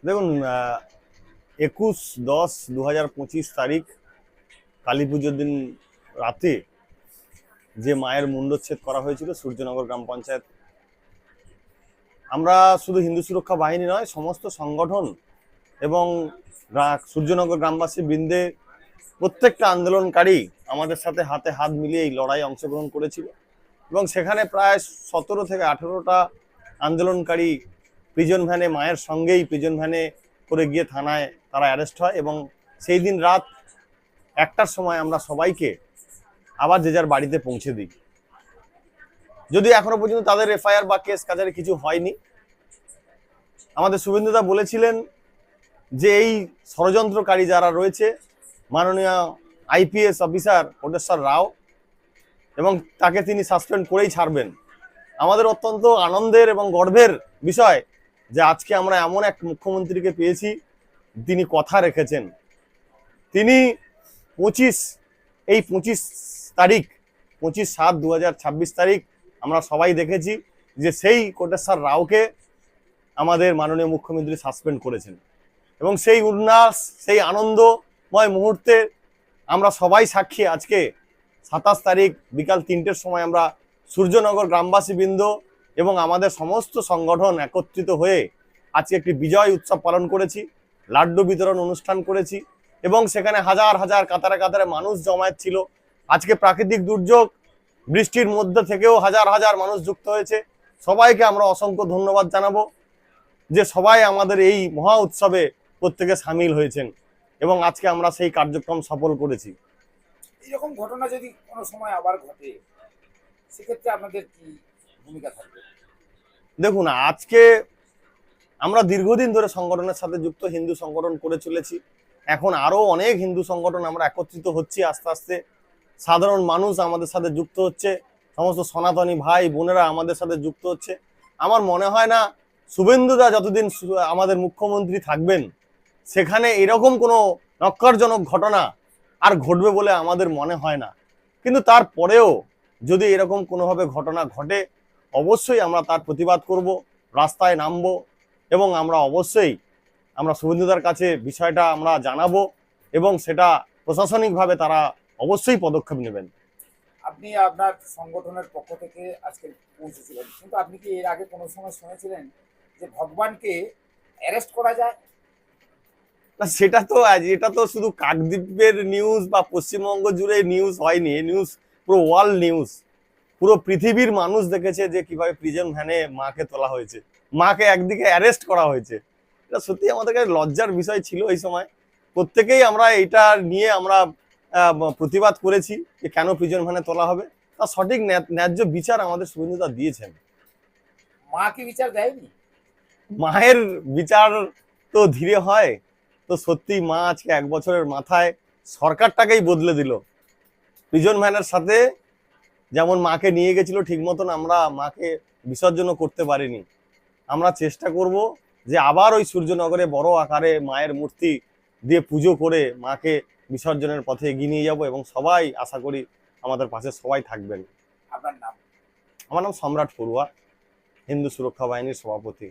দেখুন, 21-10-2025 তারিখ কালী পুজোর দিন রাতে যে মায়ের মুণ্ডচ্ছেদ করা হয়েছিল সূর্যনগর গ্রাম পঞ্চায়েত, আমরা শুধু হিন্দু সুরক্ষা বাহিনী নয়, সমস্ত সংগঠন এবং সূর্যনগর গ্রামবাসী বৃন্দে প্রত্যেকটা আন্দোলনকারী আমাদের সাথে হাতে হাত মিলিয়ে এই লড়াই অংশগ্রহণ করেছিল এবং সেখানে প্রায় 17 থেকে 18টা আন্দোলনকারী প্রিজন ভ্যানে, মায়ের সঙ্গেই প্রিজন ভ্যানে করে গিয়ে থানায় তারা অ্যারেস্ট হয় এবং সেই দিন রাত 1টার সময় আমরা সবাইকে আবার যে যার বাড়িতে পৌঁছে দিই। যদিও এখনো পর্যন্ত তাদের এফআইআর বা কেস কাজারে কিছু হয়নি। আমাদের শুভেন্দুদা বলেছিলেন যে এই ষড়যন্ত্রকারী যারা রয়েছে, মাননীয় আইপিএস অফিসার কোটেশ্বর রাও, এবং তাকে তিনি সাসপেন্ড করেই ছাড়বেন। আমাদের অত্যন্ত আনন্দের এবং গর্বের বিষয় যে আজকে আমরা এমন এক মুখ্যমন্ত্রীকে পেয়েছি, তিনি কথা রেখেছেন। তিনি 25 তারিখ 25/7/2026 তারিখ আমরা সবাই দেখেছি যে সেই কোটেশ্বর রাওকে আমাদের মাননীয় মুখ্যমন্ত্রী সাসপেন্ড করেছেন এবং সেই উল্লাস, সেই আনন্দময় মুহূর্তে আমরা সবাই সাক্ষী। আজকে 27 তারিখ বিকাল 3টের সময় আমরা সূর্যনগর গ্রামবাসী বৃন্দ এবং আমাদের সমস্ত সংগঠন একত্রিত হয়ে আজকে একটি বিজয় উৎসব পালন করেছি, লাড্ডু বিতরণ অনুষ্ঠান করেছি এবং সেখানে হাজার হাজার কাতারে কাতারে মানুষ জমায়েত ছিল। আজকে প্রাকৃতিক দুর্যোগ, বৃষ্টির মধ্যে থেকেও হাজার হাজার মানুষ যুক্ত হয়েছে। সবাইকে আমরা অসংখ্য ধন্যবাদ জানাবো যে সবাই আমাদের এই মহা উৎসবে প্রত্যেকে সামিল হয়েছেন এবং আজকে আমরা সেই কার্যক্রম সফল করেছি। এরকম ঘটনা যদি কোনো সময় আবার ঘটে, সেক্ষেত্রে আপনাদের কি ভূমিকা থাকবে? দেখুন, আজকে আমরা দীর্ঘদিন ধরে সংগঠনের সাথে যুক্ত, হিন্দু সংগঠন করে চলেছি। এখন আরো অনেক হিন্দু সংগঠন আমরা একত্রিত হচ্ছি আস্তে আস্তে। সাধারণ মানুষ আমাদের সাথে যুক্ত হচ্ছে, সমস্ত সনাতনী ভাই বোনেরা আমাদের সাথে যুক্ত হচ্ছে। আমার মনে হয় না শুভেন্দুদা যতদিন আমাদের মুখ্যমন্ত্রী থাকবেন সেখানে এরকম কোনো নক্কারজনক ঘটনা আর ঘটবে বলে আমাদের মনে হয় না। কিন্তু তারপরেও যদি এরকম কোনোভাবে ঘটনা ঘটে, অবশ্যই আমরা তার প্রতিবাদ করব, রাস্তায় নামবো এবং আমরা অবশ্যই শুভেন্দুদার কাছে বিষয়টা আমরা জানাবো এবং সেটা প্রশাসনিকভাবে তারা অবশ্যই পদক্ষেপ নেবেন। আপনি আপনার সংগঠনের পক্ষ থেকে আজকে পৌঁছেছিলেন, কিন্তু আপনি কি এর আগে কোনো সময় শুনেছিলেন যে ভগবানকে অ্যারেস্ট করা যায়? না, এটা তো শুধু কাকদ্বীপের নিউজ বা পশ্চিমবঙ্গ জুড়ে নিউজ হয়নি। এই নিউজ পুরো ওয়ার্ল্ড নিউজ, পুরো পৃথিবীর মানুষ দেখেছে যে কিভাবে প্রিজন ভ্যানে মাকে তোলা হয়েছে, মাকে একদিকে অ্যারেস্ট করা হয়েছে। এটা সত্যি আমাদের কাছে লজ্জার বিষয় ছিল। এই সময় প্রত্যেকেই আমরা এটা নিয়ে আমরা প্রতিবাদ করেছি যে কেন প্রিজন ভ্যানে তোলা হবে। তার সঠিক ন্যায্য বিচার আমাদের শুভেন্দুদা দিয়েছেন। মা কি বিচার দেয়নি? মায়ের বিচার তো ধীরে হয়। তো সত্যি মা আজকে 1 বছরের মাথায় সরকারটাকেই বদলে দিল। প্রিজন ভ্যানের সাথে যেমন মাকে নিয়ে গেছিল, ঠিক মতন আমরা মাকে বিসর্জনও করতে পারিনি। আমরা চেষ্টা করব যে আবার ওই সূর্যনগরে বড় আকারে মায়ের মূর্তি দিয়ে পুজো করে মাকে বিসর্জনের পথে এগিয়ে নিয়ে যাব এবং সবাই আশা করি আমাদের পাশে সবাই থাকবেন। আপনার নাম? আমার নাম সম্রাট পড়ুয়া, হিন্দু সুরক্ষা বাহিনীর সভাপতি।